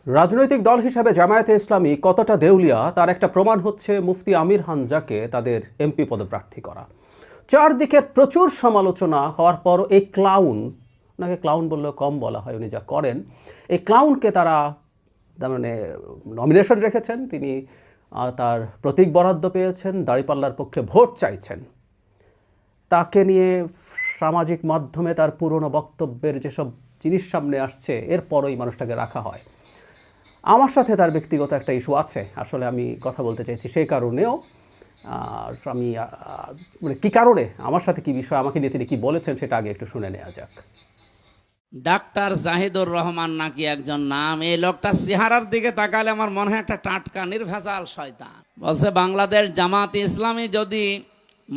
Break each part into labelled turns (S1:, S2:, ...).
S1: রাজনৈতিক দল হিসেবে জামায়াতে ইসলামী কতটা দেউলিয়া তার একটা প্রমাণ হচ্ছে মুফতি আমির হামজাকে তাদের এমপি পদপ্রার্থী করা। চারদিকের প্রচুর সমালোচনা হওয়ার পর এই ক্লাউন, ওনাকে ক্লাউন বললেও কম বলা হয়, উনি যা করেন, এই ক্লাউনকে তারা মানে নমিনেশন রেখেছেন, তিনি তার প্রতীক বরাদ্দ পেয়েছেন, দাঁড়িপাল্লার পক্ষে ভোট চাইছেন। তাকে নিয়ে সামাজিক মাধ্যমে তার পুরনো বক্তব্যের যেসব জিনিস সামনে আসছে, এরপরই মানুষটাকে রাখা হয়। আমার সাথে তার ব্যক্তিগত একটা ইস্যু আছে, আসলে আমি কথা বলতে চাইছি সেই কারণেও। আমি মানে কী কারণে, আমার সাথে কী বিষয়, আমাকে নিয়ে তিনি কী বলেছেন সেটা আগে একটু শুনে নেওয়া যাক।
S2: ডাক্তার জাহিদুর রহমান নাকি একজন নাম, এই লোকটার চেহারার দিকে তাকালে আমার মনে হয় একটা টাটকা নির্ভেজাল শয়তান। বলছে বাংলাদেশ জামাত ইসলামী যদি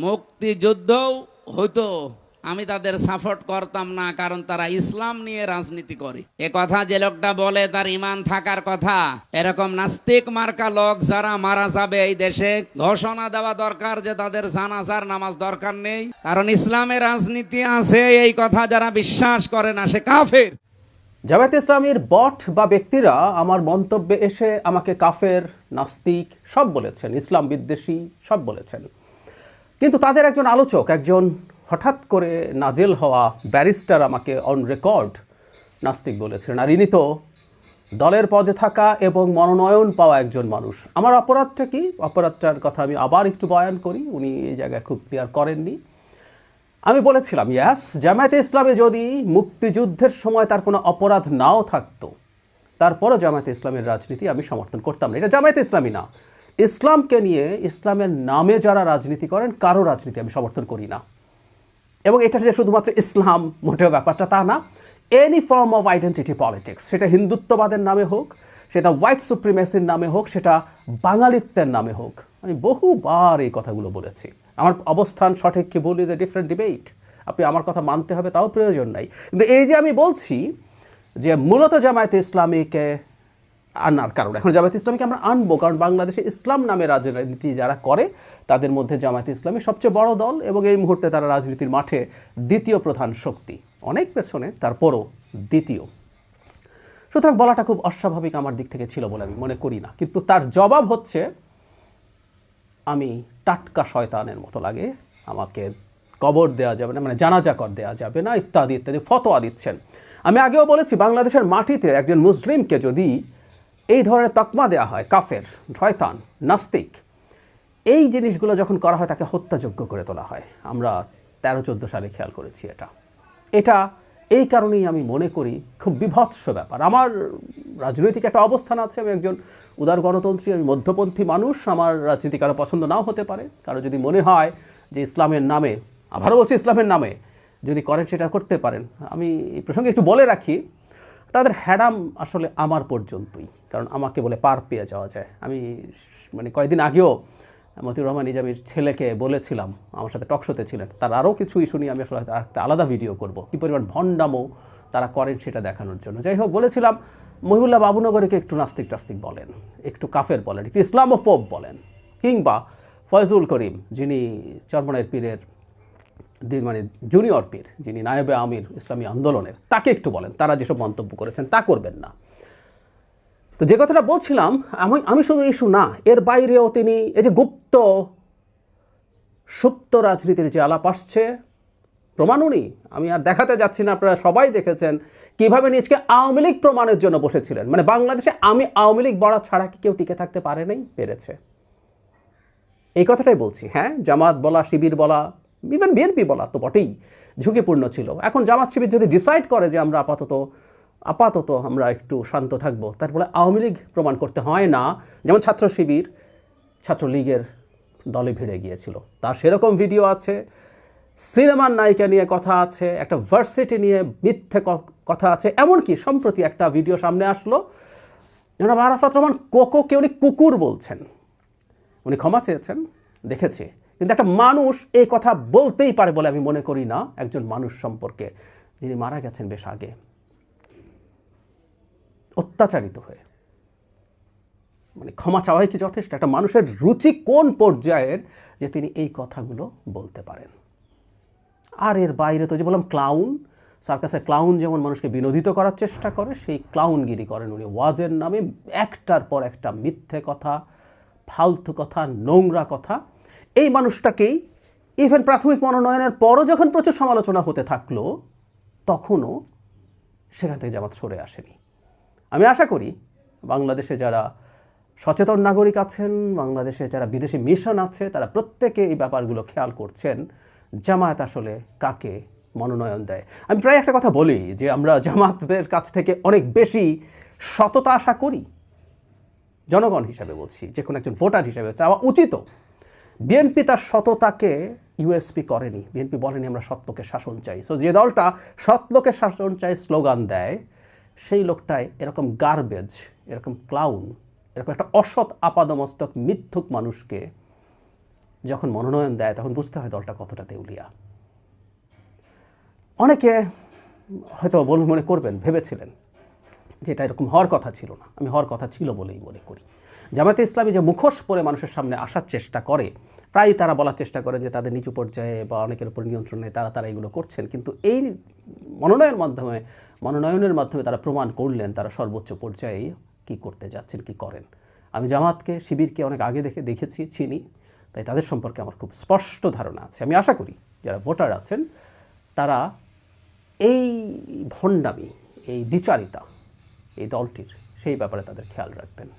S2: মুক্তিযুদ্ধও হতো আমি তাদের সাপোর্ট করতাম না, কারণ তারা ইসলাম নিয়ে রাজনীতি করে। এ কথা যে লোকটা বলে তার ঈমান থাকার কথা। এরকম নাস্তিক মার্কা লোক যারা মারা যাবে এই দেশে ঘোষণা দেওয়া দরকার যে তাদের জানাজার নামাজ দরকার নেই, কারণ ইসলামের রাজনীতি আছে। এই কথা যারা বিশ্বাস করে না সে কাফের।
S1: জামায়াত ইসলামীর বট বা ব্যক্তিরা আমার মন্তব্যে এসে আমাকে কাফের, নাস্তিক সব বলেছেন, ইসলাম বিদ্বেষী সব বলেছেন। কিন্তু তাদের একজন আলোচক, একজন হঠাৎ করে নাজেল হওয়া ব্যারিস্টার আমাকে অন রেকর্ড নাস্তিক বলেছেন। আর ইনি তো দলের পদে থাকা এবং মনোনয়ন পাওয়া একজন মানুষ। আমার অপরাধটা কি? অপরাধটার কথা আমি আবার একটু বয়ান করি, উনি এই জায়গায় খুব ক্লিয়ার করেননি। আমি বলেছিলাম, ইয়াস, জামায়াতে ইসলামে যদি মুক্তিযুদ্ধের সময় তার কোনো অপরাধ নাও থাকতো, তারপরও জামায়াতে ইসলামের রাজনীতি আমি সমর্থন করতাম না। এটা জামায়াতে ইসলামী না, ইসলামকে নিয়ে, ইসলামের নামে যারা রাজনীতি করেন কারো রাজনীতি আমি সমর্থন করি না। এবং এটা যে শুধুমাত্র ইসলাম মোটেও ব্যাপারটা তা না, any form of identity politics, সেটা হিন্দুত্ববাদের নামে হোক, সেটা হোয়াইট সুপ্রিমেসির নামে হোক, সেটা বাঙালিত্বের নামে হোক, আমি বহুবার এই কথাগুলো বলেছি। আমার অবস্থান সঠিক কি ভুল ইজ এ ডিফারেন্ট ডিবেট, আপনি আমার কথা মানতে হবে তাও প্রয়োজন নাই। কিন্তু এই যে আমি বলছি যে মূলত জামায়াতে ইসলামীকে আনার কারণ, এখন জামায়াতে ইসলামীকে আমরা আনবো কারণ বাংলাদেশে ইসলাম নামে রাজনীতি যারা করে তাদের মধ্যে জামায়াতে ইসলামী সবচেয়ে বড় দল এবং এই মুহূর্তে তারা রাজনীতির মাঠে দ্বিতীয় প্রধান শক্তি, অনেক পেছনে, তারপরও দ্বিতীয়। সুতরাং বলাটা খুব অস্বাভাবিক আমার দিক থেকে ছিল বলে আমি মনে করি না। কিন্তু তার জবাব হচ্ছে আমি টাটকা শয়তানের মতো লাগে, আমাকে কবর দেওয়া যাবে না, মানে জানাজা কর দেওয়া যাবে না, ইত্যাদি ইত্যাদি ফতোয়া দিচ্ছেন। আমি আগেও বলেছি, বাংলাদেশের মাটিতে একজন মুসলিমকে যদি এই ধরনের তকমা দেওয়া হয়, কাফের, শয়তান, নাস্তিক, এই জিনিসগুলো যখন করা হয় তাকে হত্যাযোগ্য করে তোলা হয়। আমরা 13-14 সালে খেয়াল করেছি এটা এই কারণেই আমি মনে করি খুব বিভৎস ব্যাপার। আমার রাজনৈতিক একটা অবস্থান আছে, আমি একজন উদার গণতন্ত্রী, আমি মধ্যপন্থী মানুষ, আমার রাজনীতি কারো পছন্দ নাও হতে পারে। কারো যদি মনে হয় যে ইসলামের নামে, আবারও বলছি ইসলামের নামে যদি করেন সেটা করতে পারেন। আমি এই প্রসঙ্গে একটু বলে রাখি, তাদের হ্যাডাম আসলে আমার পর্যন্তই, কারণ আমাকে বলে পার পেয়ে যাওয়া যায়। আমি মানে কয়েকদিন আগেও মতিউর রহমান নিজামীর ছেলেকে বলেছিলাম, আমার সাথে টকশোতে ছিলেন, তার আরও কিছু ইস্যু নিয়ে আমি আসলে একটা আলাদা ভিডিও করব, কী পরিমাণ ভণ্ডামো তারা করেন সেটা দেখানোর জন্য। যাই হোক, বলেছিলাম মহিবুল্লাহ বাবুনগরীকে একটু নাস্তিক টাস্তিক বলেন, একটু কাফের বলেন, একটু ইসলামোফোব বলেন, কিংবা ফয়জুল করিম যিনি চরমনাইয়ের পীরের মানে জুনিয়র পীর, যিনি নায়েবে আমির ইসলামী আন্দোলনের, তাকে একটু বলেন, তারা যেসব মন্তব্য করেছেন তা করবেন না। তো যে কথাটা বলছিলাম, আমি শুধু ইস্যু না, এর বাইরেও তিনি এই যে সুপ্ত রাজনীতির যে আলাপ আসছে, প্রমাণ উনি, আমি আর দেখাতে যাচ্ছি না, আপনারা সবাই দেখেছেন কীভাবে নিজকে আওয়ামী লীগ প্রমাণের জন্য বসেছিলেন। মানে বাংলাদেশে আমি আওয়ামী লীগ বলা ছাড়া কি কেউ টিকে থাকতে পারে নাই? পেরেছে। এই কথাটাই বলছি। হ্যাঁ, জামাত বলা, শিবির বলা, ইভেন বিএনপি বলা তো বটেই ঝুঁকিপূর্ণ ছিল। এখন জামাত শিবির যদি ডিসাইড করে যে আমরা আপাতত আমরা একটু শান্ত থাকবো, তারপরে আওয়ামী লীগ প্রমাণ করতে হয় না। যেমন ছাত্র শিবির ছাত্রলীগের দলে ভিড়ে গিয়েছিল, তার সেরকম ভিডিও আছে, সিনেমার নায়িকা নিয়ে কথা আছে, একটা ভার্সিটি নিয়ে মিথ্যে কথা আছে। এমনকি সম্প্রতি একটা ভিডিও সামনে আসলো, জনাব আরাফাত রহমান কোকোকে উনি কুকুর বলছেন, উনি ক্ষমা চেয়েছেন, দেখেছি। কিন্তু একটা মানুষ এই কথা বলতেই পারে বলে আমি মনে করি না, একজন মানুষ সম্পর্কে যিনি মারা গেছেন বেশ আগে, অত্যাচারিত হয়ে। মানে ক্ষমা চাওয়াই কি যথেষ্ট? একটা মানুষের রুচি কোন পর্যায়ের যে তিনি এই কথাগুলো বলতে পারেন? আর এর বাইরে তো যে বললাম ক্লাউন, সার্কাসের ক্লাউন যেমন মানুষকে বিনোদিত করার চেষ্টা করে, সেই ক্লাউনগিরি করেন উনি ওয়াজের নামে, একটার পর একটা মিথ্যে কথা, ফালতু কথা, নোংরা কথা। এই মানুষটাকেই ইভেন প্রাথমিক মনোনয়নের পরও যখন প্রচুর সমালোচনা হতে থাকলো, তখনও সেখান থেকে জামাত সরে আসেনি। আমি আশা করি বাংলাদেশে যারা সচেতন নাগরিক আছেন, বাংলাদেশে যারা বিদেশি মিশন আছে, তারা প্রত্যেকে এই ব্যাপারগুলো খেয়াল করছেন, জামায়াত আসলে কাকে মনোনয়ন দেয়। আমি প্রায় একটা কথা বলি যে আমরা জামাতের কাছ থেকে অনেক বেশি সততা আশা করি। জনগণ হিসাবে বলছি, যে কোনো একজন ভোটার হিসাবে চাওয়া উচিত। বিএনপি তার সততাকে ইউএসপি করেনি। বিএনপি বলেনি আমরা সত্যকে শাসন চাই। সো যে দলটা সত্যকে শাসন চাই স্লোগান দেয়, সেই লোকটাই এরকম গার্বেজ, এরকম ক্লাউন, এরকম একটা অসৎ আপাদমস্তক মিথ্যুক মানুষকে যখন মনোনয়ন দেয়, তখন বুঝতে হয় দলটা কতটা দেউলিয়া। অনেকে হয়তো মনে করবেন, ভেবেছিলেন যে এটা এরকম হওয়ার কথা ছিল না। আমি হওয়ার কথা ছিল বলেই মনে করি। জামায়াতে ইসলামী যে মুখোশ পরে মানুষের সামনে আসার চেষ্টা করে, প্রায় তারা বলার চেষ্টা করে যে তাদের নিচু পর্যায়ে বা অনেকের উপর নিয়ন্ত্রণে তারা এগুলো করছেন, কিন্তু এই মনোনয়নের মাধ্যমে তারা প্রমাণ করলেন তারা সর্বোচ্চ পর্যায়ে কি করতে যাচ্ছেন, কি করেন। আমি জামাতকে, শিবিরকে অনেক আগে দেখেছি, চিনি, তাই তাদের সম্পর্কে আমার খুব স্পষ্ট ধারণা আছে। আমি আশা করি যারা ভোটার আছেন তারা এই ভণ্ডামি, এই দ্বিচারিতা এই দলটির, সেই ব্যাপারে তাদের খেয়াল রাখবেন।